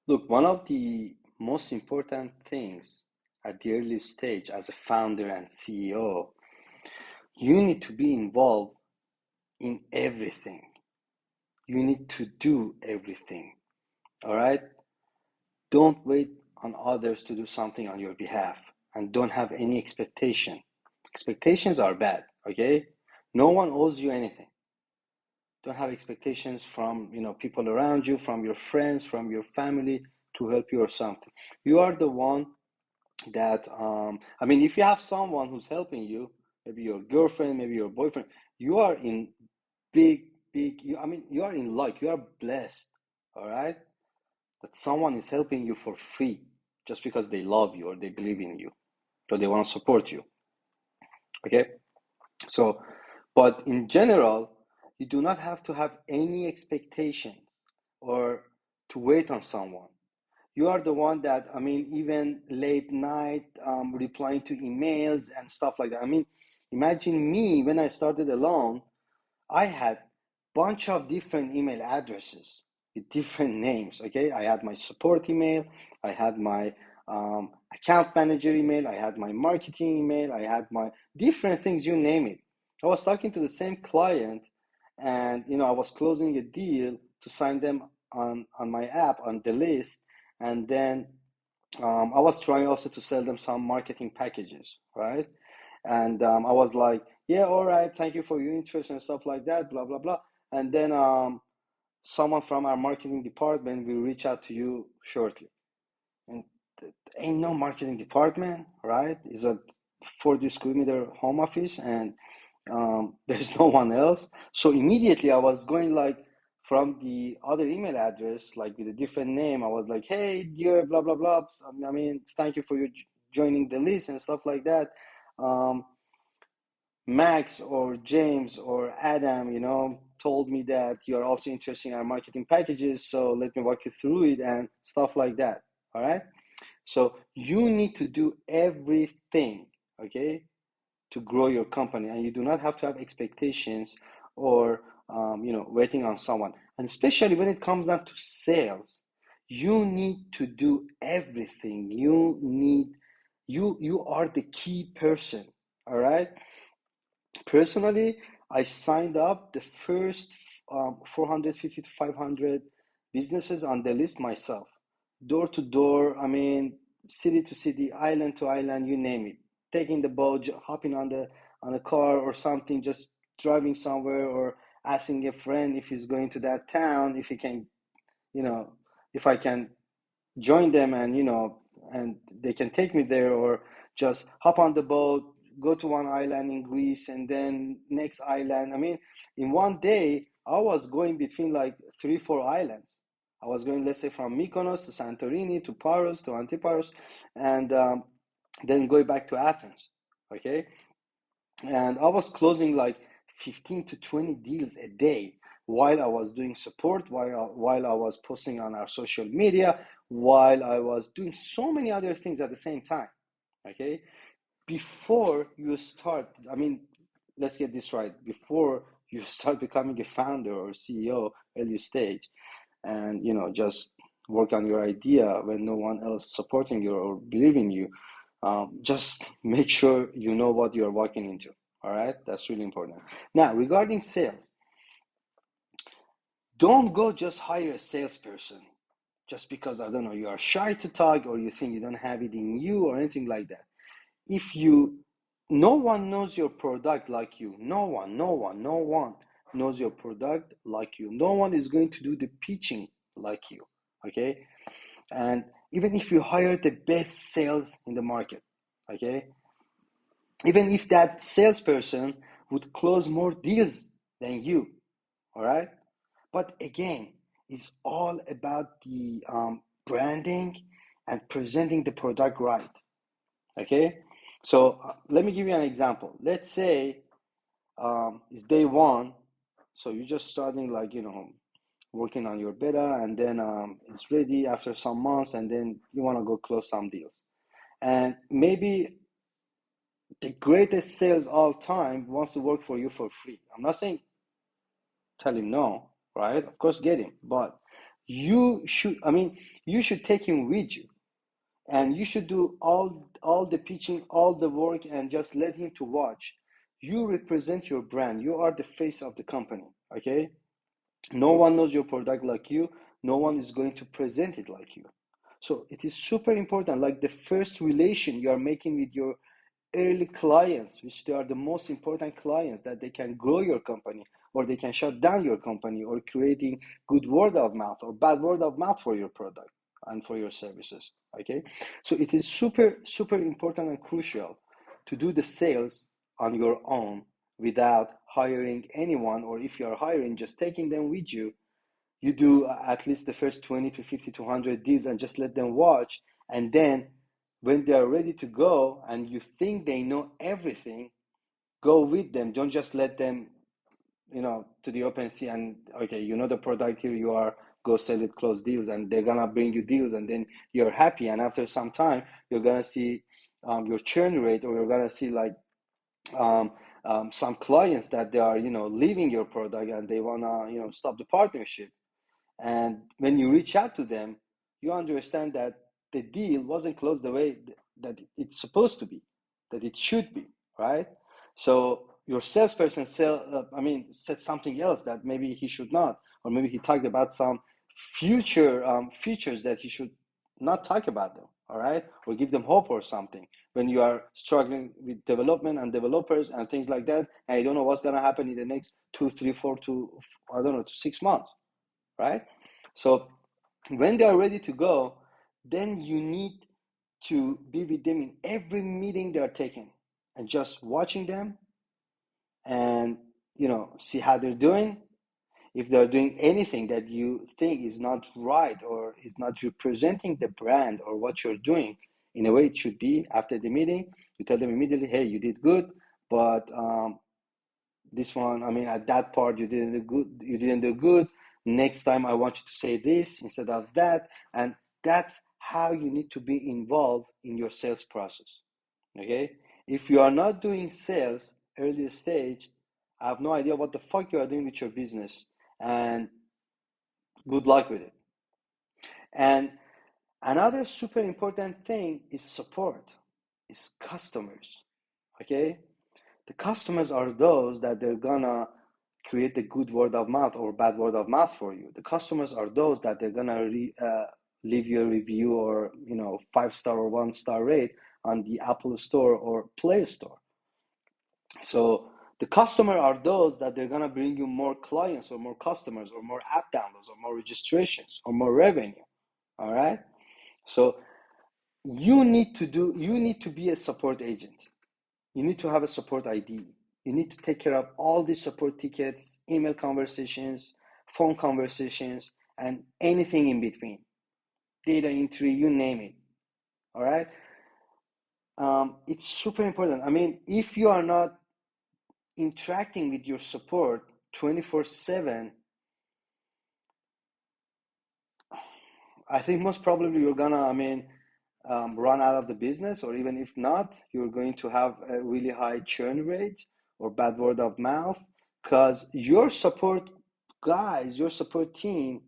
Look, one of the most important things at the early stage as a founder and CEO, you need to be involved in everything. You need to do everything. All right? Don't wait on others to do something on your behalf and don't have any expectation. Expectations are bad, okay? No one owes you anything. Don't have expectations from, people around you, from your friends, from your family to help you or something. You are the one that if you have someone who's helping you, maybe your girlfriend, maybe your boyfriend, you are in you are in luck, you are blessed, all right, that someone is helping you for free just because they love you or they believe in you or they want to support you. Okay, so but in general, you do not have to have any expectations or to wait on someone. You are the one that, even late night, replying to emails and stuff like that. Imagine me when I started alone, I had bunch of different email addresses with different names. Okay, I had my support email, I had my account manager email, I had my marketing email, I had my different things, you name it. I was talking to the same client, and I was closing a deal to sign them on my app on the list, and then I was trying also to sell them some marketing packages, right? And I was like, yeah, all right, thank you for your interest and stuff like that, blah blah blah. And then someone from our marketing department will reach out to you shortly. And ain't no marketing department, right? It's a 40 square meter home office, and there's no one else. So immediately I was going like from the other email address, like with a different name. I was like, hey, dear, blah, blah, blah. Thank you for your joining the list and stuff like that. Um, Max or James or Adam, told me that you're also interested in our marketing packages. So let me walk you through it and stuff like that. All right. So you need to do everything, okay, to grow your company, and you do not have to have expectations or waiting on someone. And especially when it comes down to sales, you need to do everything. You are the key person. All right. Personally, I signed up the first 450 to 500 businesses on the list myself, door to door. City to city, island to island, you name it. Taking the boat, hopping on a car or something, just driving somewhere, or asking a friend if he's going to that town, if he can, you know, if I can join them, and and they can take me there, or just hop on the boat, go to one island in Greece and then next island. In one day I was going between like 3 4 islands. I was going, let's say, from Mykonos to Santorini to Paros to Antiparos, and then going back to Athens. Okay, and I was closing like 15 to 20 deals a day while I was doing support, while I was posting on our social media, while I was doing so many other things at the same time. Okay, before you start, let's get this right. Before you start becoming a founder or CEO, early stage, and just work on your idea when no one else supporting you or believing you, just make sure you know what you're walking into. All right, that's really important. Now, regarding sales, don't go just hire a salesperson just because, I don't know, you are shy to talk or you think you don't have it in you or anything like that. If you No one knows your product like you. No one knows your product like you. No one is going to do the pitching like you. Okay, and even if you hire the best sales in the market, okay, even if that salesperson would close more deals than you, all right, but again, it's all about the branding and presenting the product right. Okay, so let me give you an example. Let's say it's day one, so you're just starting, like, working on your beta, and then it's ready after some months, and then you want to go close some deals. And maybe the greatest sales all time wants to work for you for free. I'm not saying tell him no, right? Of course, get him, but you should take him with you, and you should do all the pitching, all the work, and just let him to watch. You represent your brand. You are the face of the company. Okay, no one knows your product like you. No one is going to present it like you. So it is super important. Like the first relation you are making with your early clients, which they are the most important clients, that they can grow your company or they can shut down your company, or creating good word of mouth or bad word of mouth for your product and for your services. Okay, so it is super important and crucial to do the sales on your own without hiring anyone, or if you are hiring, just taking them with you. You do at least the first 20 to 50 to 100 deals and just let them watch. And then when they are ready to go and you think they know everything, go with them. Don't just let them, to the open sea and, okay, you know the product, here you are, go sell it, close deals, and they're gonna bring you deals, and then you're happy. And after some time, you're gonna see your churn rate, or you're gonna see like um, some clients that they are, leaving your product and they wanna, stop the partnership. And when you reach out to them, you understand that the deal wasn't closed the way that it's supposed to be, that it should be, right? So your salesperson said something else that maybe he should not, or maybe he talked about some future features that he should not talk about them, all right? Or give them hope or something. When you are struggling with development and developers and things like that, and you don't know what's going to happen in the next 2, 3, 4 to, I don't know, to 6 months, right? So when they are ready to go, then you need to be with them in every meeting they are taking, and just watching them, and see how they're doing. If they're doing anything that you think is not right, or is not representing the brand or what you're doing in a way it should be, after the meeting, you tell them immediately, hey, you did good, but this one, at that part you didn't do good. Next time I want you to say this instead of that. And that's how you need to be involved in your sales process. Okay, if you are not doing sales earlier stage, I have no idea what the fuck you are doing with your business, and good luck with it. And another super important thing is support, is customers. Okay, the customers are those that they're gonna create the good word of mouth or bad word of mouth for you. The customers are those that they're gonna leave you a review, or 5 star or 1 star rate on the Apple Store or Play Store. So the customer are those that they're gonna bring you more clients, or more customers, or more app downloads, or more registrations, or more revenue. All right. So you need to be a support agent. You need to have a support ID. You need to take care of all the support tickets, email conversations, phone conversations, and anything in between. Data entry, you name it. All right. It's super important. If you are not interacting with your support 24/7, I think most probably you're gonna, run out of the business, or even if not, you're going to have a really high churn rate or bad word of mouth, because your support guys, your support team,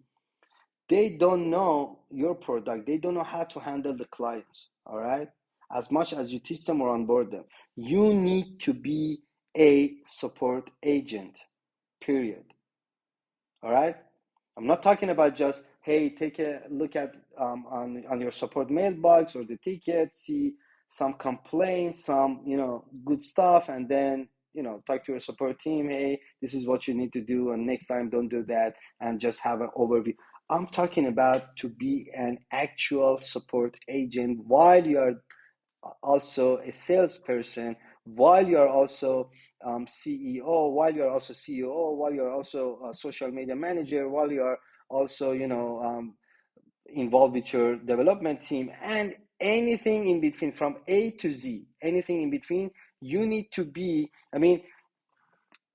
they don't know your product. They don't know how to handle the clients. All right. As much as you teach them or onboard them, you need to be a support agent, period. All right. I'm not talking about just, hey, take a look at on your support mailbox or the ticket, see some complaints, some good stuff, and then talk to your support team. Hey, this is what you need to do, and next time don't do that, and just have an overview. I'm talking about to be an actual support agent while you are also a salesperson, while you are also CEO, while you are also CEO, while you are also a social media manager, while you are also involved with your development team, and anything in between, from A to Z, anything in between. You need to be,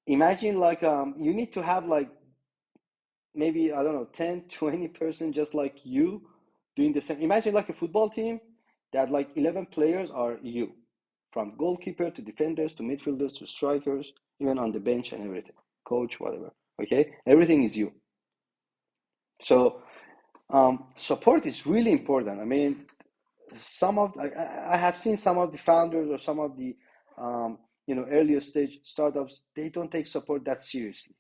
imagine like you need to have like maybe, I don't know, 10, 20 person just like you doing the same. Imagine like a football team that like 11 players are you, from goalkeeper to defenders to midfielders to strikers, even on the bench and everything, coach, whatever. Okay, everything is you. So Support is really important. I mean, I have seen some of the founders or some of the earlier stage startups. They don't take support that seriously.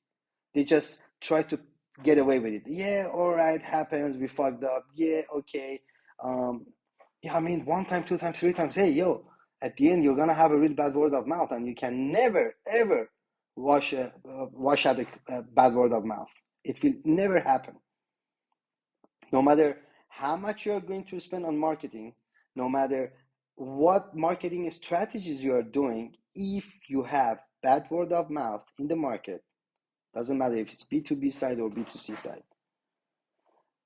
They just try to get away with it. Yeah, all right, happens. We fucked up. Yeah, okay. Um, yeah, I mean, one time, two times, three times. Hey, yo, at the end, you're gonna have a real bad word of mouth, and you can never, ever wash out a bad word of mouth. It will never happen. No matter how much you're going to spend on marketing, no matter what marketing strategies you are doing, if you have bad word of mouth in the market, doesn't matter if it's B2B side or B2C side,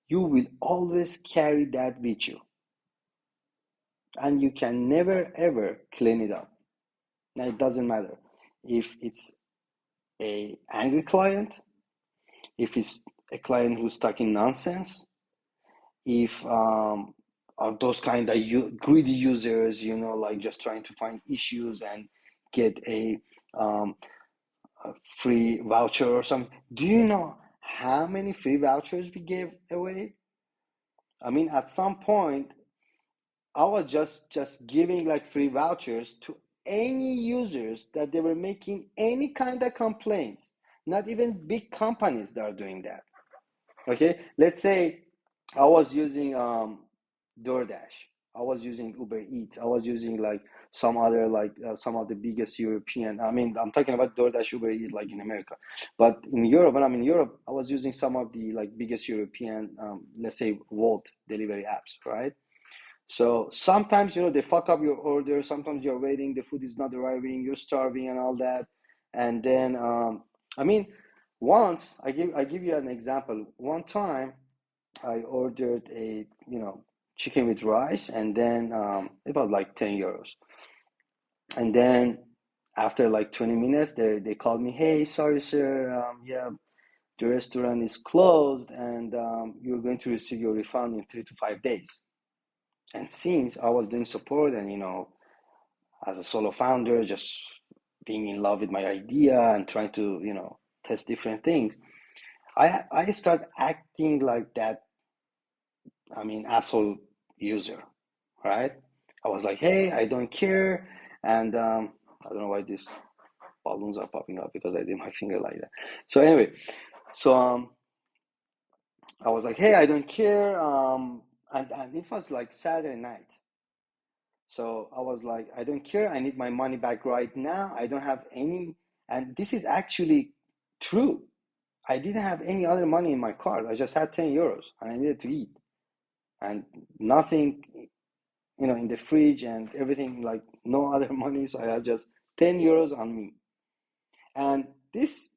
you will always carry that with you. And you can never ever clean it up. Now it doesn't matter if it's a angry client, if it's a client who's stuck in nonsense, if are those kind of greedy users, like just trying to find issues and get um, a free voucher or something. Do you know how many free vouchers we gave away? I mean, at some point, I was just giving like free vouchers to any users that they were making any kind of complaints. Not even big companies that are doing that. Okay, let's say I was using DoorDash. I was using Uber Eats. I was using like some other like some of the biggest European. I mean, I'm talking about DoorDash, Uber Eats, like in America, but in Europe, when I'm in Europe, I was using some of the like biggest European, let's say Wolt delivery apps, right? So sometimes they fuck up your order. Sometimes you're waiting, the food is not arriving, you're starving and all that, and then I mean, once I give you an example. One time I ordered a chicken with rice, and then it was like 10 euros. And then after like 20 minutes, they called me, hey, sorry, sir, yeah, the restaurant is closed, and you're going to receive your refund in 3 to 5 days. And since I was doing support and as a solo founder, just being in love with my idea and trying to test different things, I start acting like that, I mean, asshole user, right? I was like, hey, I don't care. And I don't know why these balloons are popping up, because I did my finger like that. So anyway, so I was like, hey, I don't care. And it was like Saturday night. So I was like, I don't care. I need my money back right now. I don't have any. And this is actually true. I didn't have any other money in my card. I just had 10 euros and I needed to eat, and nothing, in the fridge and everything, like no other money. So I had just 10 euros on me. And this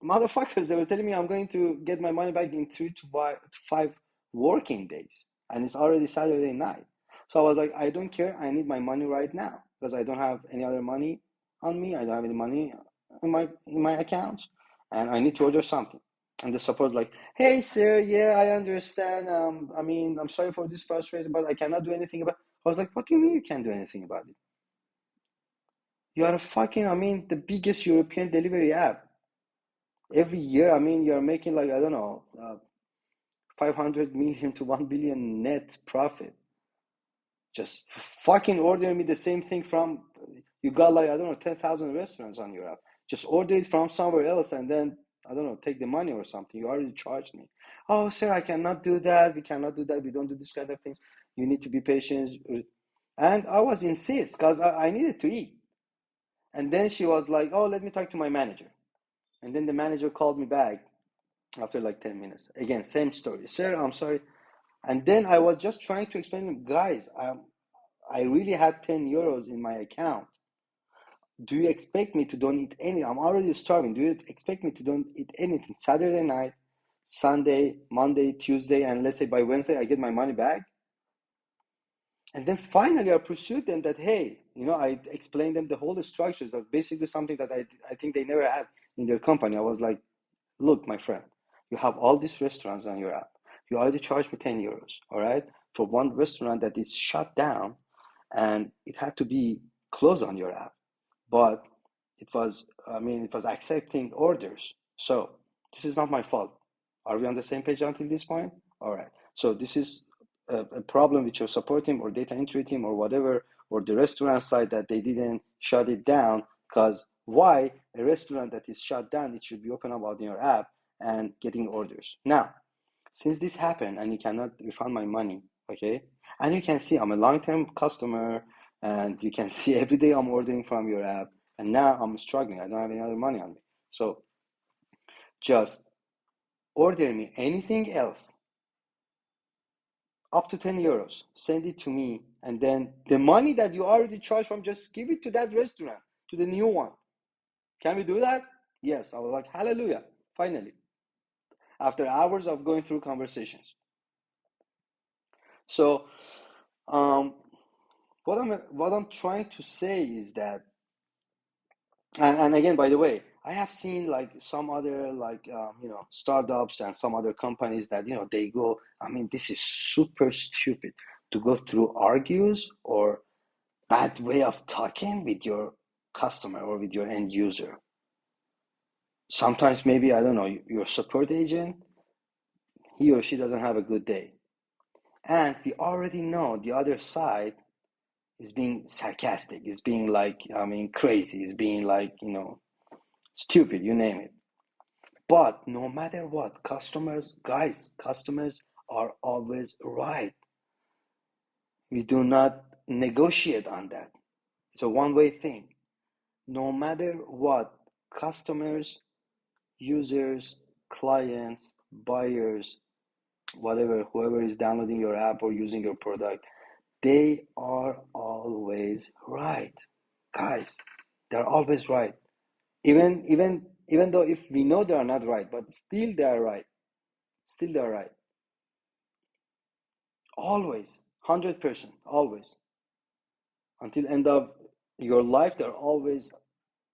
motherfuckers, they were telling me I'm going to get my money back in 3 to 5 working days. And it's already Saturday night. So I was like, I don't care. I need my money right now because I don't have any other money on me. I don't have any money in my account, and I need to order something. And the support like, hey sir, yeah, I understand. I mean, I'm sorry for this frustration, but I cannot do anything about. I was like, what do you mean you can't do anything about it? You are fucking, I mean, the biggest European delivery app. Every year, I mean, you're making like, I don't know, 500 million to 1 billion net profit. Just fucking order me the same thing from, you got like, I don't know, 10,000 restaurants on your app. Just order it from somewhere else and then, I don't know, take the money or something. You already charged me. Oh, sir, I cannot do that. We cannot do that. We don't do this kind of things. You need to be patient. And I was insist because I needed to eat. And then she was like, oh, let me talk to my manager. And then the manager called me back after like 10 minutes. Again, same story. Sir, I'm sorry. And then I was just trying to explain to them, guys, I really had 10 euros in my account. Do you expect me to don't eat any? I'm already starving. Do you expect me to don't eat anything? Saturday night, Sunday, Monday, Tuesday, and let's say by Wednesday I get my money back? And then finally I pursued them that, hey, I explained them the whole structures of basically something that I think they never had in their company. I was like, look, my friend, you have all these restaurants on your app. You already charged me 10 euros, all right, for one restaurant that is shut down and it had to be closed on your app. But it was accepting orders. So this is not my fault. Are we on the same page until this point? All right. So this is a problem with your support team or data entry team or whatever, or the restaurant side, that they didn't shut it down. Because why? A restaurant that is shut down, it should be open up on your app and getting orders. Now, since this happened and you cannot refund my money, okay, and you can see I'm a long-term customer, and you can see every day I'm ordering from your app, and now I'm struggling. I don't have any other money on me. So just order me anything else up to 10 euros, send it to me, and then the money that you already charged from, just give it to that restaurant, to the new one. Can we do that? Yes. I was like, hallelujah, finally, after hours of going through conversations. So what I'm trying to say is that, and again, by the way, I have seen like some other like startups and some other companies that they go. I mean, this is super stupid to go through argues or bad way of talking with your customer or with your end user. Sometimes maybe, I don't know, your support agent, he or she doesn't have a good day, and we already know the other side is being sarcastic, is being like, I mean, crazy, is being like, stupid, you name it. But no matter what, customers, guys, customers are always right. We do not negotiate on that. It's a one-way thing. No matter what, customers, users, clients, buyers, whatever, whoever is downloading your app or using your product, they are always right. Guys, they're always right. Even though if we know they are not right, but still they are right. Still they are right. Always. 100%. Always. Until end of your life, they're always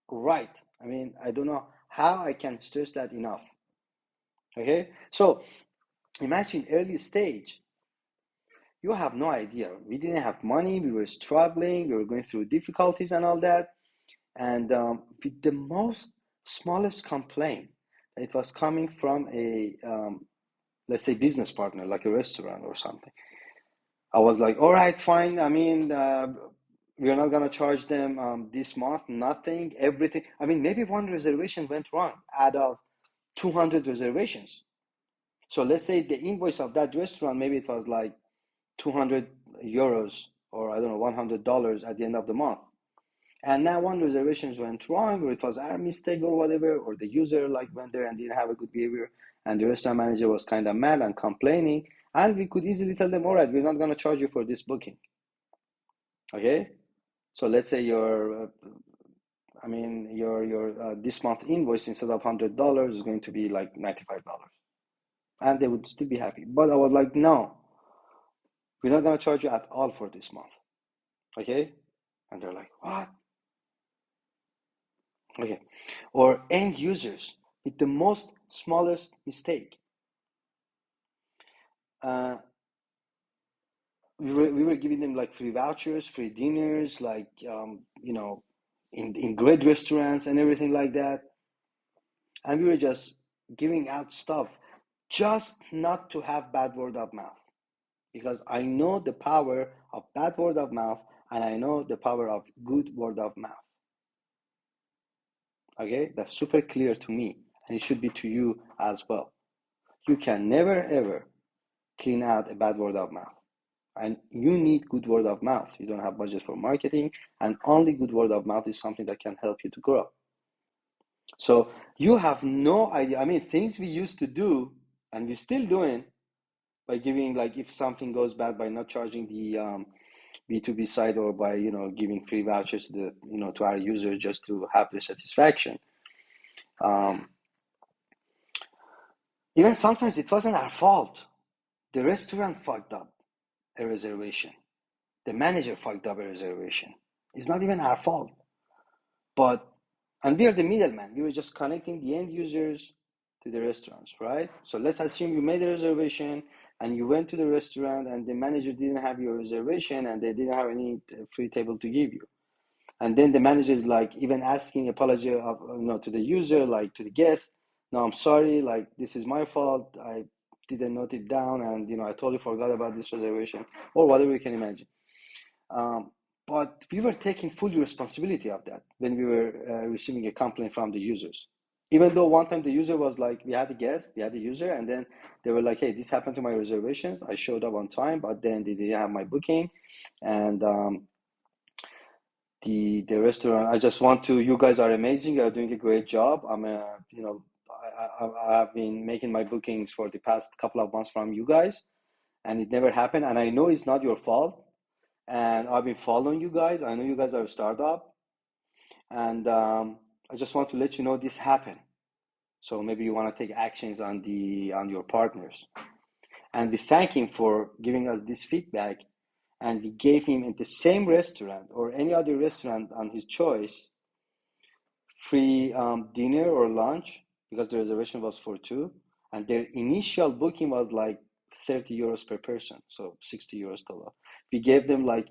right. I mean, I don't know how I can stress that enough. Okay? So imagine early stage. You have no idea. We didn't have money. We were struggling. We were going through difficulties and all that. And with the most smallest complaint, it was coming from a, let's say, business partner, like a restaurant or something. I was like, all right, fine. I mean, we're not going to charge them this month, nothing, everything. I mean, maybe one reservation went wrong out of 200 reservations. So let's say the invoice of that restaurant, maybe it was like 200 euros or I don't know, $100 at the end of the month. And now one reservation went wrong, or it was our mistake or whatever, or the user like went there and didn't have a good behavior, and the restaurant manager was kind of mad and complaining, and we could easily tell them, all right, we're not going to charge you for this booking. Okay, so let's say your this month invoice, instead of $100 is going to be like $95, and they would still be happy. But I was like, no, we're not going to charge you at all for this month. Okay, and they're like, what? Okay, or end users with the most smallest mistake. We were giving them like free vouchers, free dinners, like in great restaurants and everything like that, and we were just giving out stuff just not to have bad word of mouth, because I know the power of bad word of mouth and I know the power of good word of mouth. Okay, that's super clear to me, and it should be to you as well. You can never ever clean out a bad word of mouth, and you need good word of mouth. You don't have budget for marketing, and only good word of mouth is something that can help you to grow. So you have no idea. I mean, things we used to do and we're still doing, by giving, like, if something goes bad, by not charging the B2B side, or by giving free vouchers to the to our users just to have their satisfaction. Even sometimes it wasn't our fault. The restaurant fucked up a reservation. The manager fucked up a reservation. It's not even our fault. And we are the middleman. We were just connecting the end users to the restaurants, right? So let's assume you made a reservation and you went to the restaurant and the manager didn't have your reservation and they didn't have any free table to give you. And then the manager is like even asking apology to the user, like to the guest. No, I'm sorry, like this is my fault. I didn't note it down, and I totally forgot about this reservation, or whatever you can imagine. Um, but we were taking full responsibility of that when we were receiving a complaint from the users. Even though one time the user was like, we had a guest, we had a user, and then they were like, hey, this happened to my reservations. I showed up on time, but then they didn't have my booking. And the restaurant, I just want to, you guys are amazing. You are doing a great job. I've been making my bookings for the past couple of months from you guys, and it never happened. And I know it's not your fault. And I've been following you guys. I know you guys are a startup, and I just want to let you know this happened. So maybe you want to take actions on your partners. And we thank him for giving us this feedback. And we gave him in the same restaurant or any other restaurant on his choice free dinner or lunch because the reservation was for two. And their initial booking was like 30 euros per person, so 60 euros total. We gave them like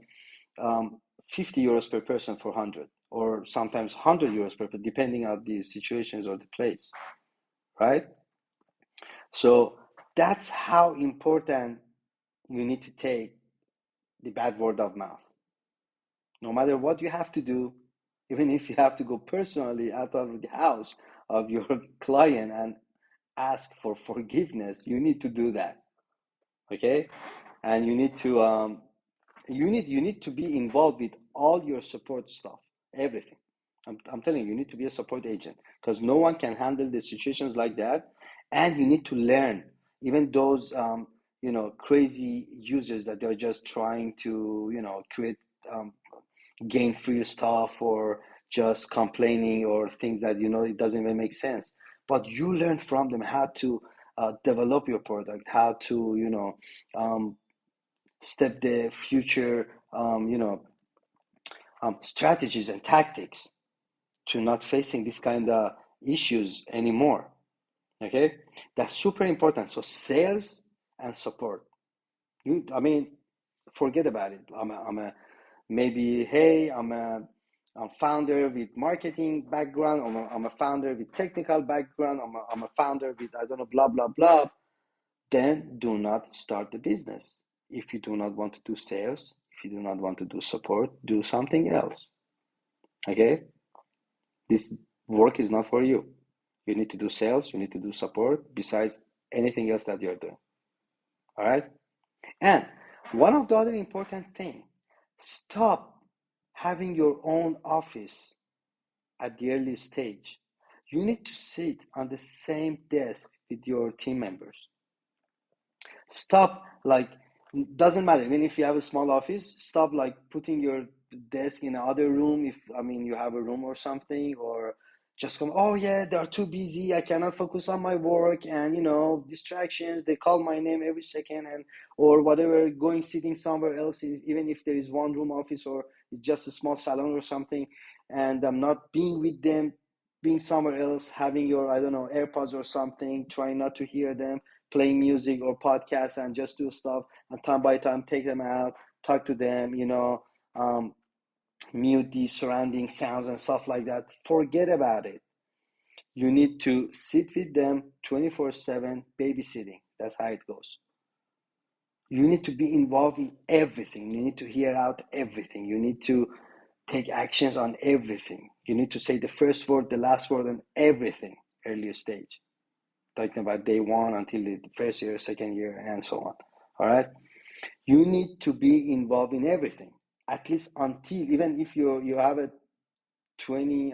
50 euros per person for 100, or sometimes 100 euros per person, depending on the situations or the place, right? So that's how important you need to take the bad word of mouth. No matter what you have to do, even if you have to go personally out of the house of your client and ask for forgiveness, you need to do that. Okay? And you need to you need to be involved with all your support stuff, everything. I'm telling you, you need to be a support agent because no one can handle the situations like that. And you need to learn, even those crazy users that they're just trying to create gain free stuff or just complaining or things that it doesn't even make sense. But you learn from them how to develop your product, how to step the future strategies and tactics to not facing this kind of issues anymore. Okay, that's super important. So sales and support. I mean, forget about it. I'm a maybe, hey, I'm founder with marketing background. I'm a founder with technical background. I'm a founder with, I don't know, blah, blah, blah. Then do not start the business. If you do not want to do sales, if you do not want to do support, do something else. Okay? This work is not for you. You need to do sales, you need to do support besides anything else that you're doing. All right? And one of the other important thing, stop having your own office at the early stage. You need to sit on the same desk with your team members. Stop, like, doesn't matter. Even if you have a small office, stop like putting your desk in another room. If you have a room or something, or just come, oh yeah, they are too busy. I cannot focus on my work, and distractions. They call my name every second, and or whatever. Going sitting somewhere else, even if there is one room office or it's just a small salon or something, and I'm not being with them, being somewhere else, having your, I don't know, AirPods or something, trying not to hear them, playing music or podcasts, and just do stuff, and time by time take them out, talk to them, mute the surrounding sounds and stuff like that. Forget about it. You need to sit with them 24/7, babysitting. That's how it goes. You need to be involved in everything. You need to hear out everything. You need to take actions on everything. You need to say the first word, the last word, and everything earlier stage. Talking about day one until the first year, second year, and so on. All right. You need to be involved in everything, at least until, even if you have a 20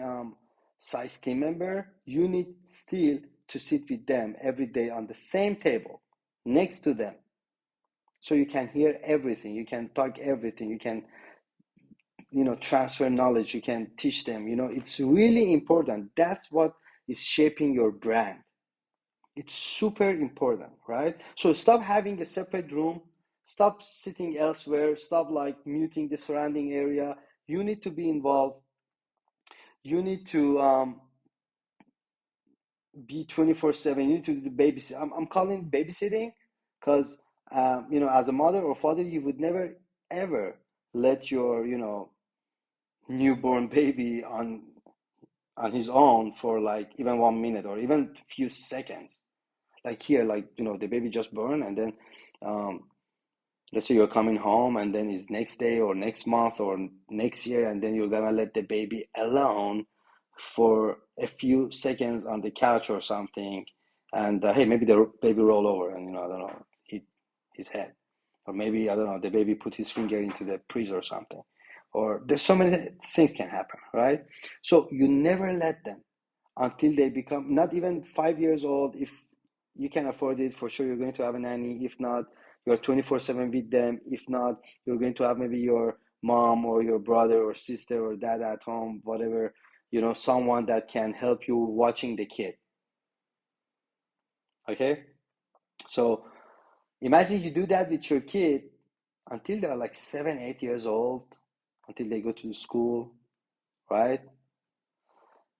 size team member, you need still to sit with them every day on the same table next to them, so you can hear everything, you can talk everything, you can transfer knowledge, you can teach them. It's really important. That's what is shaping your brand. It's super important, right? So stop having a separate room, stop sitting elsewhere, stop like muting the surrounding area. You need to be involved. You need to be 24/7. You need to do the babysitting. I'm calling it babysitting because as a mother or father, you would never ever let your newborn baby on his own for like even 1 minute or even a few seconds. Like here, like, the baby just born, and then let's say you're coming home, and then it's next day or next month or next year, and then you're gonna let the baby alone for a few seconds on the couch or something, and hey, maybe the baby roll over and, I don't know, hit his head, or maybe, I don't know, the baby put his finger into the priest or something, or there's so many things can happen, right? So you never let them until they become not even 5 years old. If you can afford it, for sure you're going to have a nanny. If not, you're 24/7 with them. If not, you're going to have maybe your mom or your brother or sister or dad at home, whatever, someone that can help you watching the kid. Okay? So imagine you do that with your kid until they're like 7, 8 years old, until they go to school, right?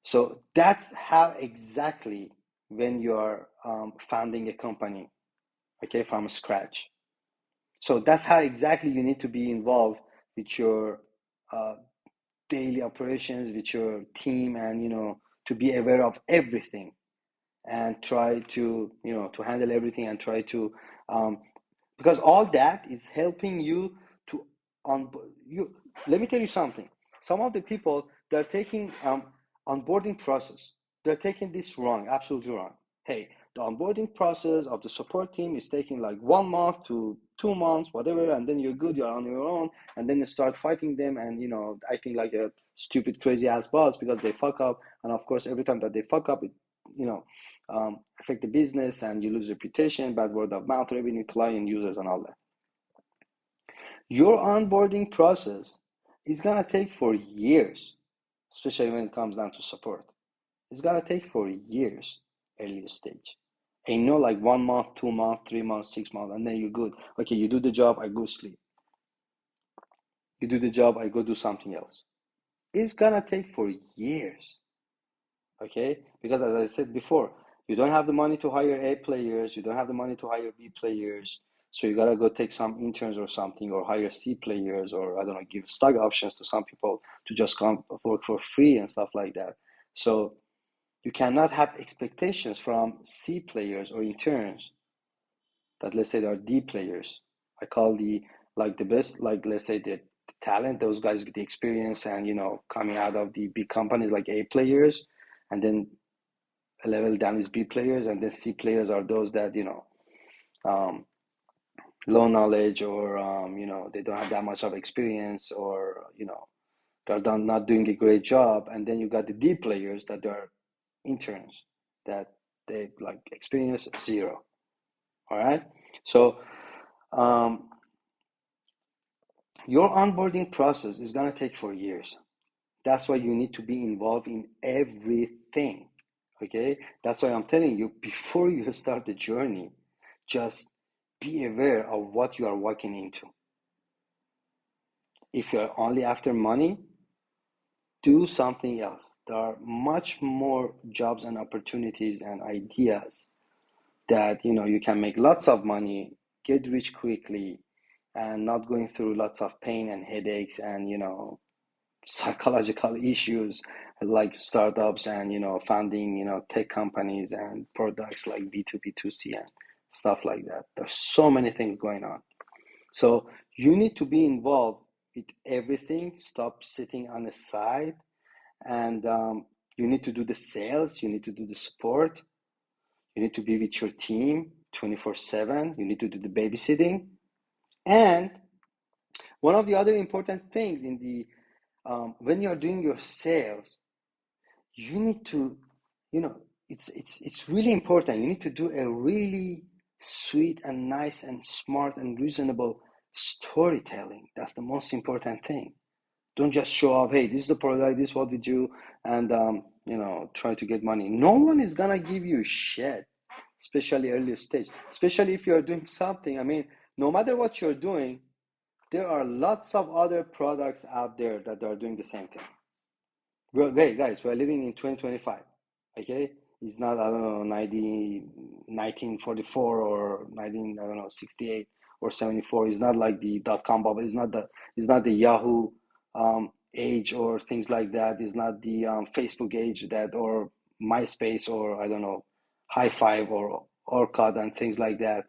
So that's how exactly when you're founding a company, okay, from scratch. So that's how exactly you need to be involved with your uh, daily operations, with your team, and to be aware of everything, and try to to handle everything, and try to um, because all that is helping you to on you. Let me tell you something. Some of the people, they're taking onboarding process, they're taking this wrong, absolutely wrong. Hey, the onboarding process of the support team is taking like 1 month to 2 months, whatever, and then you're good, you're on your own, and then you start fighting them, and I think like a stupid crazy ass boss because they fuck up, and of course every time that they fuck up, it you know affect the business, and you lose reputation, bad word of mouth, revenue, client, users, and all that. Your onboarding process is gonna take for years, especially when it comes down to support. It's gonna take for years, early stage. And like 1 month, 2 months, 3 months, 6 months, and then you're good. Okay, you do the job, I go sleep. You do the job, I go do something else. It's gonna take for years. Okay, because as I said before, you don't have the money to hire A players, you don't have the money to hire B players, so you gotta go take some interns or something, or hire C players, or I don't know, give stock options to some people to just come work for free and stuff like that. So you cannot have expectations from C players or interns that, let's say, they are D players. I call the best, like, let's say, the talent, those guys with the experience and coming out of the big companies, like A players, and then a level down is B players, and then C players are those that um, low knowledge, or they don't have that much of experience, or they're not doing a great job. And then you got the D players that are interns, that they like experience zero. All right, so um, your onboarding process is gonna take for years. That's why you need to be involved in everything. Okay, that's why I'm telling you, before you start the journey, just be aware of what you are walking into. If you're only after money, do something else. There are much more jobs and opportunities and ideas that you can make lots of money, get rich quickly, and not going through lots of pain and headaches and psychological issues, like startups and founding tech companies and products like B2B, B2C, and stuff like that. There's so many things going on. So you need to be involved with everything. Stop sitting on the side, and you need to do the sales, you need to do the support, you need to be with your team 24/7, you need to do the babysitting. And one of the other important things in the when you're doing your sales, you need to, it's really important. You need to do a really sweet and nice and smart and reasonable storytelling. That's the most important thing. Don't just show up, hey, this is the product, this is what we do, and try to get money. No one is gonna give you shit, especially early stage, especially if you're doing something. I mean, no matter what you're doing, there are lots of other products out there that are doing the same thing. Well, okay, guys, we're living in 2025. Okay, it's not, I don't know, 1944 or 19, I don't know, 68 or 74. It's not like the dot-com bubble. It's not the Yahoo age or things like that. It's not the Facebook age, that, or MySpace, or I don't know, High Five, or Orchid and things like that,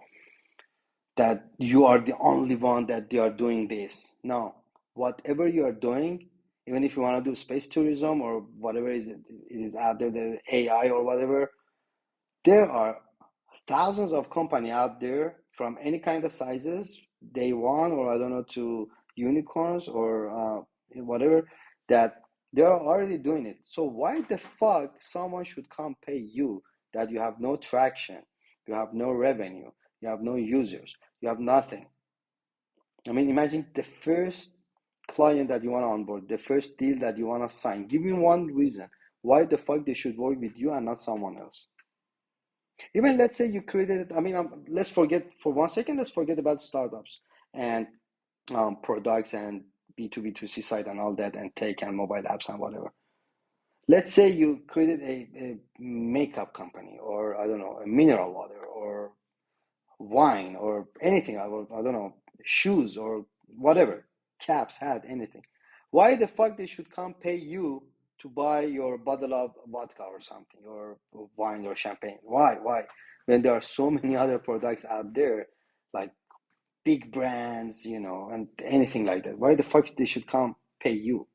that you are the only one that they are doing this. No, whatever you are doing, even if you want to do space tourism or whatever it is out there, the AI or whatever, there are thousands of company out there from any kind of sizes, day one or I don't know to unicorns or whatever, that they are already doing it. So why the fuck someone should come pay you that you have no traction, you have no revenue, you have no users, you have nothing? I mean, imagine the first client that you want to onboard, the first deal that you want to sign. Give me one reason why the fuck they should work with you and not someone else. Even let's say you created, I mean, let's forget for 1 second, let's forget about startups and products and B2B2C side and all that and tech and mobile apps and whatever. Let's say you created a makeup company or I don't know, a mineral water or wine or anything, I don't know, shoes or whatever, caps, hat, anything. Why the fuck they should come pay you to buy your bottle of vodka or something or wine or champagne? Why? Why? When there are so many other products out there, like big brands, and anything like that. Why the fuck they should come pay you?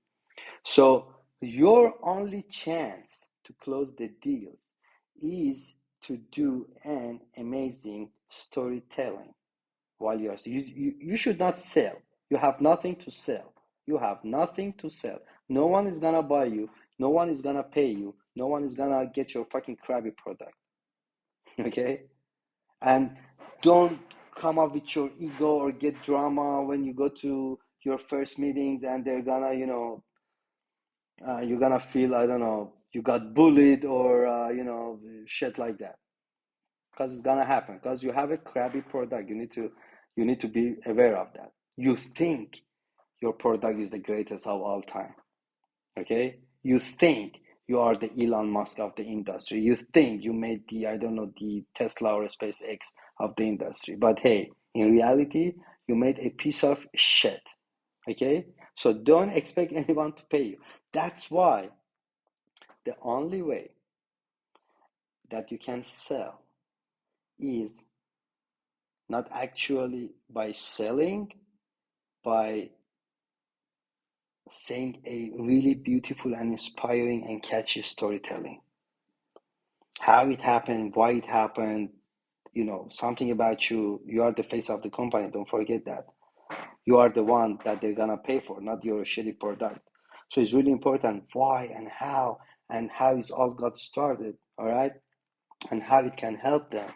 So your only chance to close the deals is to do an amazing storytelling while you should not sell. You have nothing to sell. You have nothing to sell. No one is gonna buy you. No one is gonna pay you. No one is gonna get your fucking crappy product. Okay? And don't come up with your ego or get drama when you go to your first meetings and they're gonna, you're gonna feel, I don't know, you got bullied or, shit like that. Because it's gonna happen. Because you have a crappy product. You need to be aware of that. You think your product is the greatest of all time. Okay? You think you are the Elon Musk of the industry. You think you made the, I don't know, the Tesla or SpaceX of the industry. But hey, in reality, you made a piece of shit. Okay? So don't expect anyone to pay you. That's why the only way that you can sell is not actually by selling, by saying a really beautiful and inspiring and catchy storytelling. How it happened, why it happened, something about you. You are the face of the company. Don't forget that. You are the one that they're gonna pay for, not your shitty product. So it's really important why and how it's all got started, all right? And how it can help them.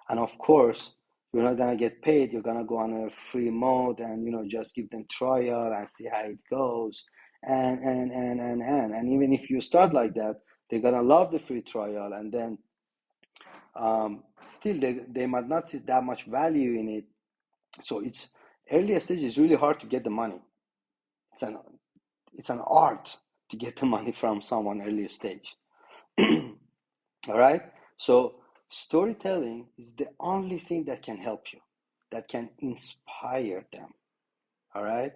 And of course, you're not gonna get paid. You're gonna go on a free mode and just give them trial and see how it goes. And even if you start like that, they're gonna love the free trial, and then still they might not see that much value in it. So it's early stage is really hard to get the money. It's an it's an art to get the money from someone early stage. All right. So storytelling is the only thing that can help you, that can inspire them. All right.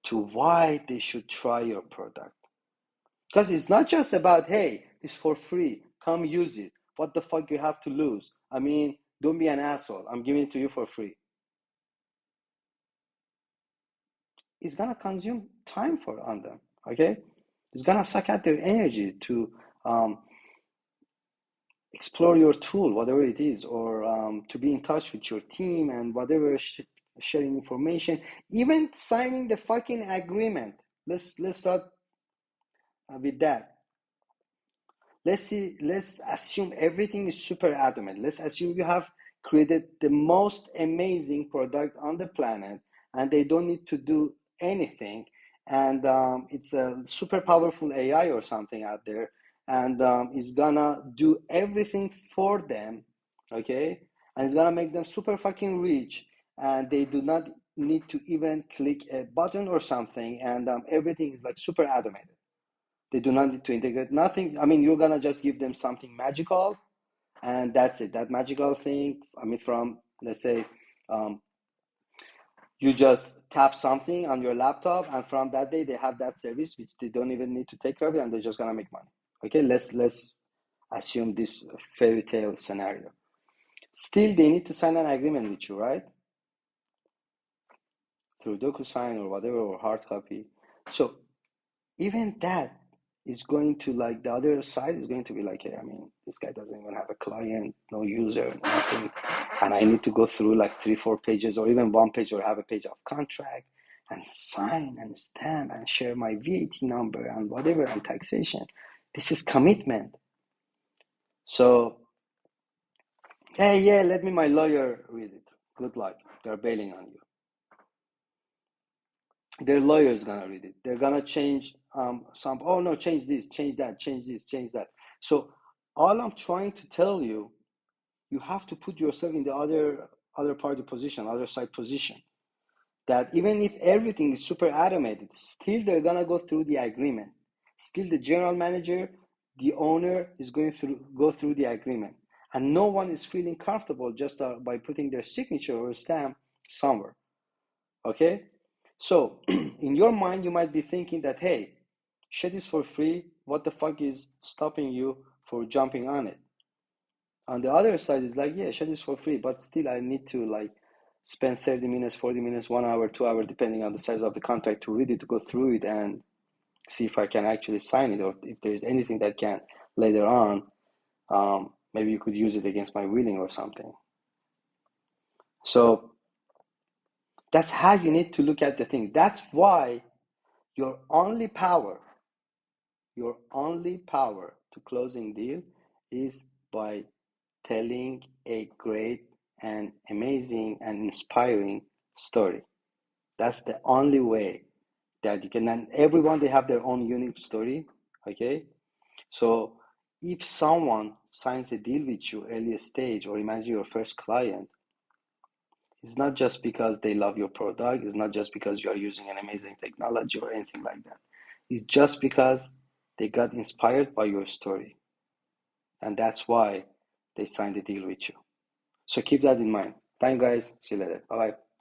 To why they should try your product. Because it's not just about, hey, it's for free. Come use it. What the fuck you have to lose? I mean, don't be an asshole. I'm giving it to you for free. It's gonna consume time on them. Okay. It's gonna suck out their energy to explore your tool, whatever it is, or to be in touch with your team and whatever, sharing information, even signing the fucking agreement. Let's start with that. Let's assume everything is super adamant. Let's assume you have created the most amazing product on the planet and they don't need to do anything, and it's a super powerful AI or something out there, and it's gonna do everything for them. Okay, and it's gonna make them super fucking rich, and they do not need to even click a button or something, and everything is like super automated. They do not need to integrate nothing. I mean, you're gonna just give them something magical, and that's it. That magical thing. I mean, from, let's say, um, you just tap something on your laptop, and from that day they have that service, which they don't even need to take care of it, and they're just gonna make money. Okay, let's assume this fairy tale scenario. Still, they need to sign an agreement with you, right? Through DocuSign or whatever, or hard copy. So even that is going to, like, the other side is going to be like, hey, I mean, this guy doesn't even have a client, no user, nothing. And I need to go through like 3-4 pages or even one page or have a page of contract and sign and stamp and share my VAT number and whatever and taxation. This is commitment. So, hey, yeah, let me my lawyer read it. Good luck. They're bailing on you. Their lawyer is gonna read it. They're gonna change some. Oh no, change this, change that, change this, change that. So all I'm trying to tell you, you have to put yourself in the other party position, other side position. That even if everything is super automated, still they're gonna go through the agreement. Still, the general manager, the owner is going through go through the agreement, and no one is feeling comfortable just by putting their signature or stamp somewhere. Okay, so in your mind, you might be thinking that, hey, shit is for free. What the fuck is stopping you for jumping on it? On the other side, is like, yeah, shit is for free, but still, I need to like spend 30 minutes, 40 minutes, 1 hour, 2 hour, depending on the size of the contract, to read it, to go through it and see if I can actually sign it, or if there's anything that can later on, maybe you could use it against my willing or something. So that's how you need to look at the thing. That's why your only power to closing deal is by telling a great and amazing and inspiring story. That's the only way that you can. And everyone, they have their own unique story. Okay, so if someone signs a deal with you early stage, or imagine your first client, it's not just because they love your product. It's not just because you are using an amazing technology or anything like that. It's just because they got inspired by your story. And that's why they signed a deal with you. So keep that in mind. Thank you guys. See you later. Bye bye.